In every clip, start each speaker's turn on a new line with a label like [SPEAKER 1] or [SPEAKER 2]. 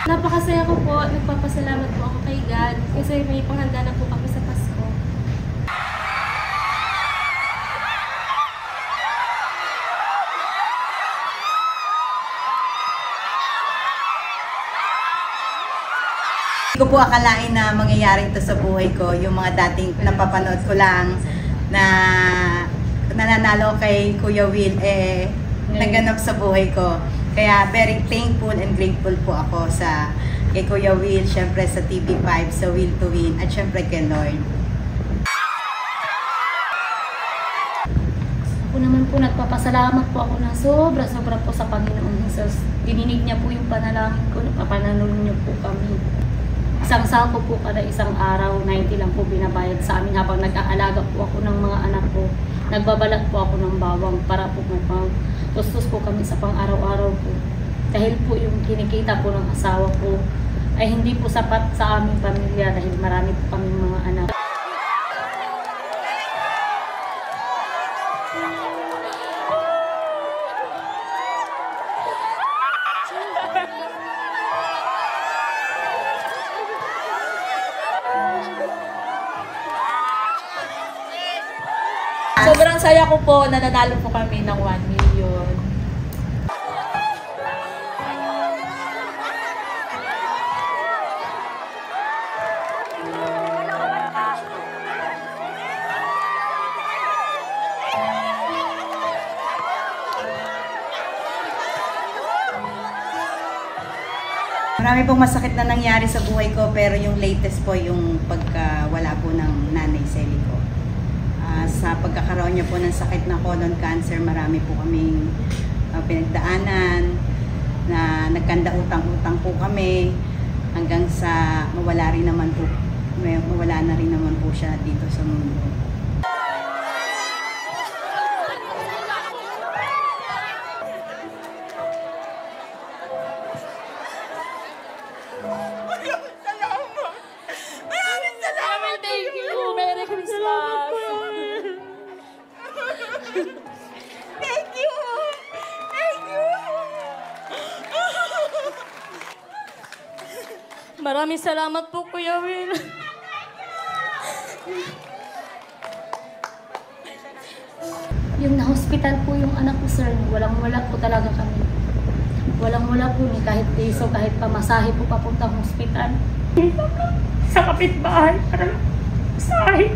[SPEAKER 1] Napakasaya ko po, nagpapasalamat po ako kay God kasi may panghanda na po kami sa Pasko.
[SPEAKER 2] Hindi ko po akalain na mangyayari ito sa buhay ko. Yung mga dating napapanood ko lang na nananalo kay Kuya Will, naganap sa buhay ko. Kaya very thankful and grateful po ako sa kay Kuya Will, syempre sa TV5, sa Will to Win, at syempre kay Lord.
[SPEAKER 1] Ako naman po nagpapasalamat po ako na sobra-sobra po sa Panginoon Jesus. Dininig niya po yung panalangin ko, napapanalong niyo po kami. Isang sako po kada isang araw, 90 lang po binabayad sa amin habang nag-aalaga po ako ng mga anak ko. Nagbabalat po ako ng bawang para po tustos po kami sa pang-araw-araw po. Dahil po yung kinikita po ng asawa ko ay hindi po sapat sa aming pamilya dahil marami po kaming mga anak.
[SPEAKER 3] Sobrang saya ko po na nanalo po kami ng 1 million.
[SPEAKER 2] Marami pong masakit na nangyari sa buhay ko, pero yung latest po yung pagkawala po ng nanay Sally ko. Sa pagkakaroon niya po ng sakit na colon cancer, marami po kaming pinagdaanan, na nagkanda-utang-utang po kami hanggang sa mawala na rin naman po siya dito sa mundo.
[SPEAKER 3] Thank you! Merry Christmas!
[SPEAKER 4] Thank you! Thank you!
[SPEAKER 3] Maraming salamat po, Kuya Will.
[SPEAKER 1] Yung na-hospital po yung anak ko, sir, walang-wala po talaga kami. Walang-wala po ni kahit piso, kahit pamasahe po papuntang hospital.
[SPEAKER 3] Sa kapitbahay, parang masahe.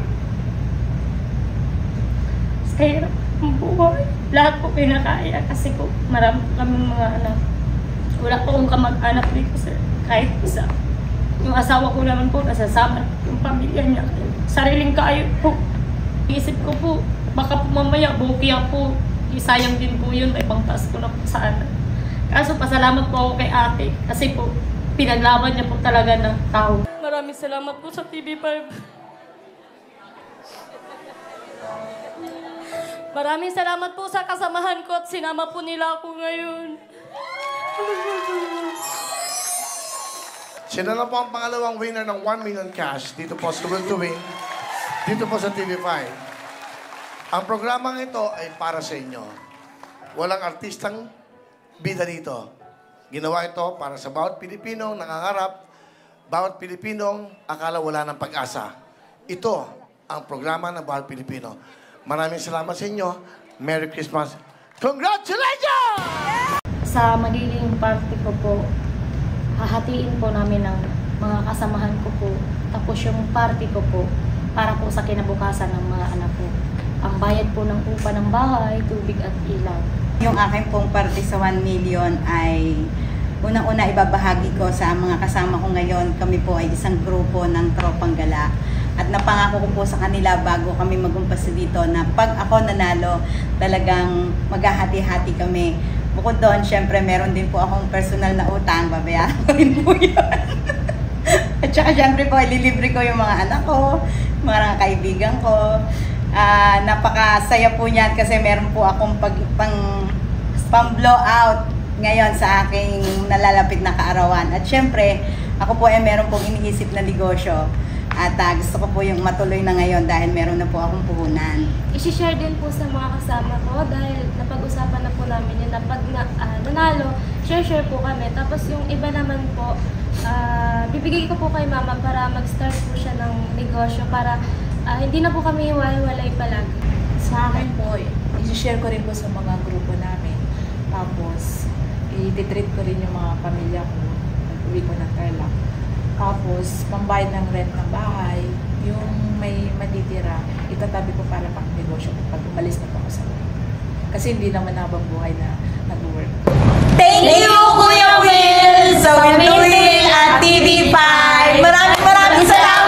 [SPEAKER 3] Sa hirap ng buhay. Lahat po pinakaya kasi po marami po kaming mga anak. Wala po akong kamag-anak dito, sir. Kahit isa. Yung asawa ko naman po, nasasama yung pamilya niya. Sariling kaayod po. Isip ko po, baka po mamaya, bukya po. Isayang din po yun, may pangtaas ko na po sana. Kaso pasalamat po ako kay ate. Kasi po, pinaglaban niya po talaga ng tao. Maraming salamat po sa TV5. Maraming salamat po sa kasamahan ko at sinama po nila ako ngayon.
[SPEAKER 5] Sino na po ang pangalawang winner ng 1 million cash dito po sa Will to Win, dito po sa TV5. Ang programang ito ay para sa inyo. Walang artistang bida dito. Ginawa ito para sa bawat Pilipinong nangangarap, bawat Pilipinong akala wala ng pag-asa. Ito ang programa ng bawat Pilipino. Maraming salamat sa inyo. Merry Christmas. Congratulations!
[SPEAKER 1] Sa magiging party ko po, hahatiin po namin ng mga kasamahan ko po. Tapos yung party ko po, para po sa kinabukasan ng mga anak ko. Ang bayad po ng upa ng bahay, tubig at ilaw.
[SPEAKER 2] Yung aking pong party sa 1 million ay unang-una ibabahagi ko sa mga kasama ko ngayon. Kami po ay isang grupo ng Tropang Gala. At napangako ko po sa kanila bago kami mag-umpisa dito na pag ako nanalo, talagang maghahati-hati kami. Bukod doon, syempre meron din po akong personal na utang, babayaran ko rin po yun. At saka syempre po, ililibre ko yung mga anak ko, mga kaibigan ko. Napakasaya po niyan kasi meron po akong pang-blow out ngayon sa aking nalalapit na kaarawan. At syempre, ako po ay meron pong iniisip na negosyo. At gusto ko po yung matuloy na ngayon dahil meron na po akong puhunan.
[SPEAKER 1] I-share din po sa mga kasama ko dahil napag-usapan na po namin yun na pag nanalo, share po kami. Tapos yung iba naman po,
[SPEAKER 6] bibigay ko po kay mama para mag-start po siya ng negosyo para hindi na po kami hiwalay palagi.
[SPEAKER 7] Sa akin po, i-share ko rin po sa mga grupo namin. Tapos, i-treat ko rin yung mga pamilya ko. Uwi ko ng Tarlac. Tapos, pambayad ng rent ng bahay, yung may matitira, itatabi ko para pang negosyo pag umalis na po ako sa work. Kasi hindi naman habang buhay na nag-work.
[SPEAKER 4] Thank you, Kuya Will, sa Winning at TV5. Maraming salamat.